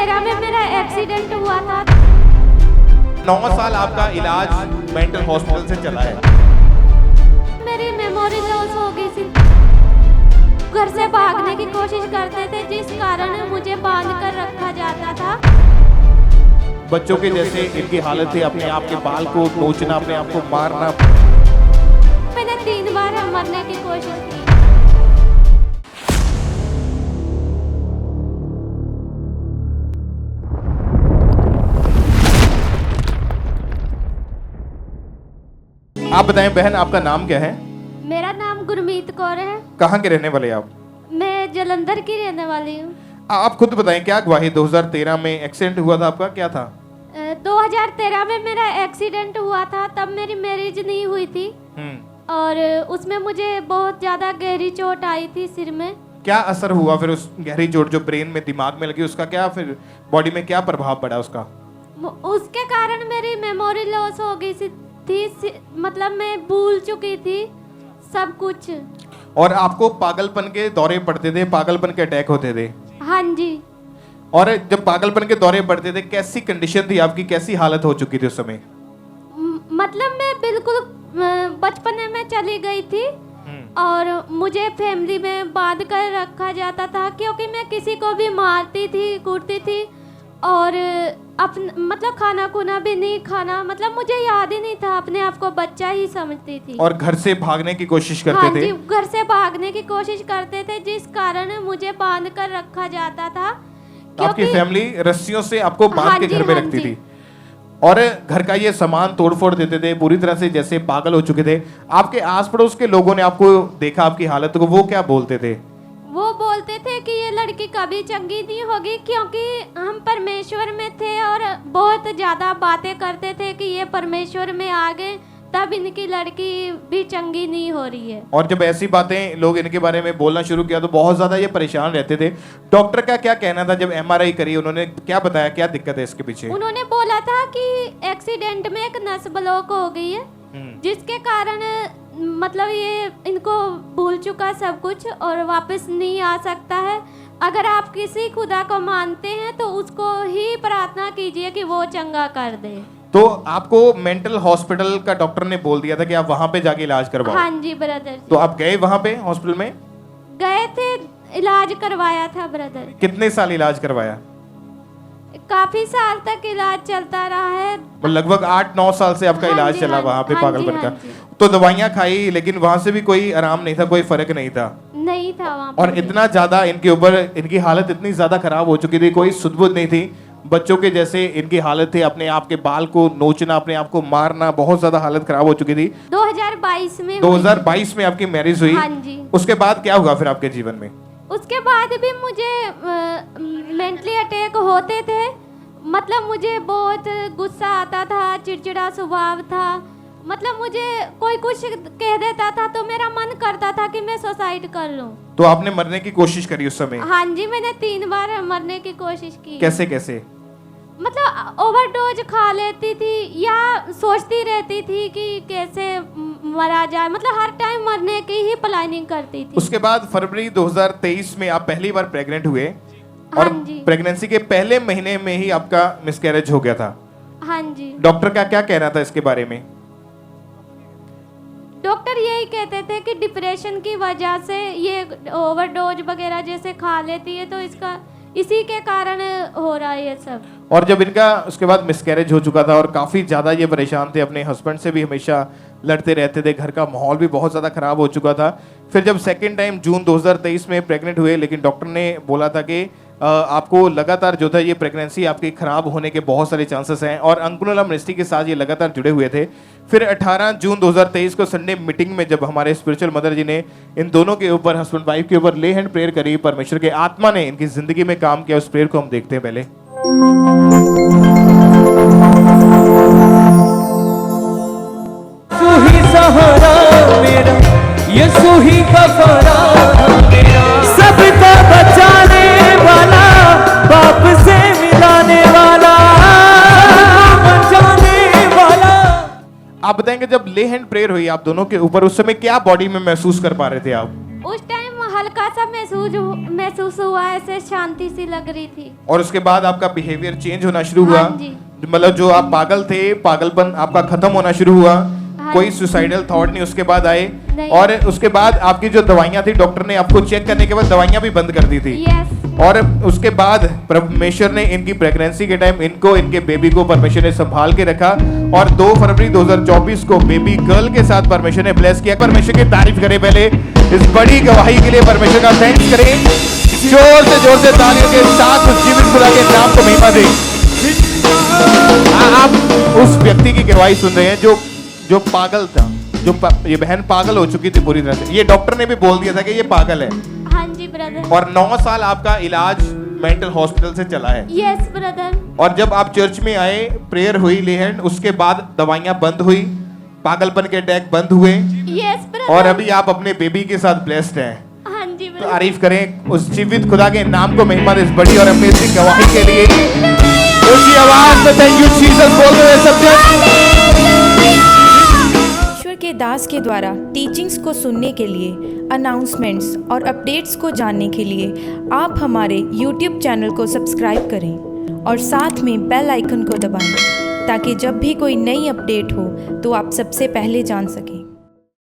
2013 में मेरा एक्सीडेंट हुआ था। 9 साल आपका इलाज मेंटल हॉस्पिटल से चला है। मेरी मेमोरी लॉस हो गई थी। घर से भागने की कोशिश करते थे जिस कारण मुझे बांध कर रखा जाता था। बच्चों के जैसे इनकी हालत थी, अपने आप के बाल को नोचना, अपने आप को मारना। मैंने 3 बार मरने की कोशिश की। आप बताएं बहन, आपका नाम क्या है? मेरा नाम गुरमीत कौर है। कहाँ के रहने वाले आप? मैं जलंधर की रहने वाली हूँ। आप खुद बताएं, क्या गवाही 2013 में एक्सीडेंट हुआ था आपका, क्या था? 2013 में मेरा एक्सीडेंट हुआ था, तब मेरी मैरिज नहीं हुई थी और उसमें मुझे बहुत ज़्यादा गहरी चोट आई थी सिर में। क्या असर हुआ फिर उस गहरी चोट जो ब्रेन में, दिमाग में लगी, उसका क्या फिर बॉडी में क्या प्रभाव पड़ा उसका? उसके कारण मेरी मेमोरी लॉस हो गई थी, मतलब मैं भूल चुकी थी सब कुछ। और आपको पागलपन के दौरे पड़ते थे, पागलपन के अटैक होते थे? हाँ जी। और जब पागलपन के दौरे पड़ते थे, कैसी कंडीशन थी आपकी, कैसी हालत हो चुकी थी उस समय? मतलब मैं बिल्कुल बचपन में चली गई थी और मुझे फैमिली में बांध कर रखा जाता था क्योंकि मैं किसी को भी मारती थी, कूटती थी और मतलब खाना खुना भी नहीं खाना, मतलब मुझे याद ही नहीं था, अपने आप को बच्चा ही समझती थी। और घर से भागने की कोशिश करते हाँ थे? जी, घर से भागने की कोशिश करते थे जिस कारण मुझे बांध कर रखा जाता था। आपकी फैमिली रस्सियों से आपको बांध हाँ के जी, घर में हाँ रखती जी। थी और घर का ये सामान तोड़फोड़ देते थे, पूरी तरह से जैसे पागल हो चुके थे। आपके आस पड़ोस के लोगों ने आपको देखा, आपकी हालत को, वो क्या बोलते थे? वो बोलते थे कि ये लड़की कभी चंगी नहीं होगी क्योंकि हम परमेश्वर में थे और बहुत ज़्यादा बातें करते थे कि ये परमेश्वर में आ गए तब इनकी लड़की भी चंगी नहीं हो रही है। और जब ऐसी बातें लोग इनके बारे में बोलना शुरू किया तो बहुत ज़्यादा ये परेशान रहते थे। डॉक्टर का क्या कहना था जब MRI करी, उन्होंने क्या बताया, क्या दिक्कत है इसके पीछे? उन्होंने बोला था कि एक्सीडेंट में एक नस ब्लॉक हो गई है जिसके कारण मतलब ये इनको भूल चुका सब कुछ और वापस नहीं आ सकता है। अगर आप किसी खुदा को मानते हैं तो उसको ही प्रार्थना कीजिए कि वो चंगा कर दे। तो आपको मेंटल हॉस्पिटल का डॉक्टर ने बोल दिया था कि आप वहां पे जाके इलाज करवाओ? हाँ जी ब्रदर। तो आप गए वहां पे हॉस्पिटल में? गए थे, इलाज करवाया था ब्रदर। कितने साल इलाज करवाया? काफी साल तक इलाज चलता रहा है। लगभग 8-9 साल से आपका हाँ इलाज जी, चला हाँ वहां पे जी, पागलपन हाँ का। जी। तो दवाइयां खाई लेकिन वहां से भी कोई आराम नहीं था, कोई फर्क नहीं था? नहीं था वहाँ और पे। इतना ज्यादा इनके ऊपर, इनकी हालत इतनी ज्यादा खराब हो चुकी थी, कोई सुध-बुध नहीं थी। बच्चों के जैसे इनकी हालत थी, अपने आप के बाल को नोचना, अपने आप को मारना, बहुत ज्यादा हालत खराब हो चुकी थी। 2022 में 2022 में आपकी मैरिज हुई। हाँ जी। उसके बाद क्या हुआ फिर आपके जीवन में? उसके बाद भी मुझे मेंटली अटैक होते थे, मतलब मुझे बहुत गुस्सा आता था, चिड़चिड़ा स्वभाव था, मतलब मुझे कोई कुछ कह देता था तो मेरा मन करता था कि मैं सुसाइड कर लूं। तो आपने मरने की कोशिश करी उस समय? हाँ जी, मैंने 3 बार मरने की कोशिश की। कैसे कैसे? मतलब ओवरडोज खा लेती थी या सोचती रहती थी कि कैसे मरा जाए, मतलब हर टाइम मरने की ही प्लानिंग करती थी। उसके बाद फरवरी 2023 में आप पहली बार प्रेग्नेंट हुए और हाँ जी। प्रेगनेंसी के पहले महीने में ही आपका मिसकैरेज हो गया था। हाँ जी। डॉक्टर का क्या कहना था इसके बारे में? डॉक्टर यही कहते थे कि डिप्रेशन की वजह से ये ओवरडोज वगैरह जैसे खा लेती है तो इसका इसी के कारण हो रहा है ये सब। और जब इनका उसके बाद मिसकैरेज हो चुका था और काफ़ी ज़्यादा ये परेशान थे, अपने हस्बैंड से भी हमेशा लड़ते रहते थे, घर का माहौल भी बहुत ज़्यादा ख़राब हो चुका था। फिर जब सेकेंड टाइम जून 2023 में प्रेग्नेंट हुए, लेकिन डॉक्टर ने बोला था कि आपको लगातार जो था ये प्रेगनेंसी आपकी ख़राब होने के बहुत सारे चांसेस हैं और अंकुरला मिनिस्ट्री के साथ ये लगातार जुड़े हुए थे। फिर 18 जून 2023 को संडे मीटिंग में जब हमारे स्पिरिचुअल मदर जी ने इन दोनों के ऊपर, हस्बैंड वाइफ के ऊपर ले हैंड प्रेयर करी, परमेश्वर के आत्मा ने इनकी ज़िंदगी में काम किया। उस प्रेयर को हम देखते हैं पहले। यीशु ही सहारा मेरा, यीशु ही कफारा मेरा, सबका बचाने वाला, पाप से मिलाने वाला, बचाने वाला। आप बताएंगे जब ले हैंड प्रेयर हुई आप दोनों के ऊपर, उस समय क्या बॉडी में महसूस कर पा रहे थे आप? उस टाइम हल्का सा महसूस हुआ, ऐसे शांति सी लग रही थी। और उसके बाद आपका बिहेवियर चेंज होना शुरू हुआ? हाँ जी। मतलब जो आप पागल थे, पागलपन आपका खत्म होना शुरू हुआ? हाँ कोई जी। सुसाइडल थॉट नहीं उसके बाद आए? नहीं। और उसके बाद आपकी जो दवाइयाँ थी, डॉक्टर ने आपको चेक करने के बाद दवाइयाँ भी बंद कर दी थी? यस। और उसके बाद परमेश्वर ने इनकी प्रेगनेंसी के टाइम इनको, इनके बेबी को परमेश्वर ने संभाल के रखा और 2 फरवरी 2024 को बेबी गर्ल के साथ परमेश्वर ने ब्लेस किया। परमेश्वर की तारीफ करें पहले, इस बड़ी गवाही के लिए परमेश्वर का थैंक्स करें। जोर से तालियों के साथ उस जीवित खुदा के नाम को महिमा दें। आप उस व्यक्ति की गवाही सुन रहे हैं जो पागल था, ये बहन पागल हो चुकी थी पूरी तरह से। ये डॉक्टर ने भी बोल दिया था कि ये पागल है। हाँ जी ब्रदर। और 9 साल आपका इलाज मेंटल हॉस्पिटल से चला है। Yes brother. और जब आप चर्च में आए, प्रेयर हुई लेहन, उसके बाद दवाइयां बंद हुई, पागलपन के अटैक बंद हुए। Yes brother. और अभी आप अपने बेबी के साथ ब्लेस्ड हैं। हाँ जी तो ब्रदर। तारीफ करें उस जीवित खुदा के नाम को महिमा दे इस बड़ी और अमेजिंग गवाही के लिए। ऊंची आवाज में थैंक यू जीसस बोल रहे सब जन। ईश्वर के दास के द्वारा टीचिंग्स को सुनने के लिए, अनाउंसमेंट्स और अपडेट्स को जानने के लिए आप हमारे YouTube चैनल को सब्सक्राइब करें और साथ में बेल आइकन को दबाएं ताकि जब भी कोई नई अपडेट हो तो आप सबसे पहले जान सकें।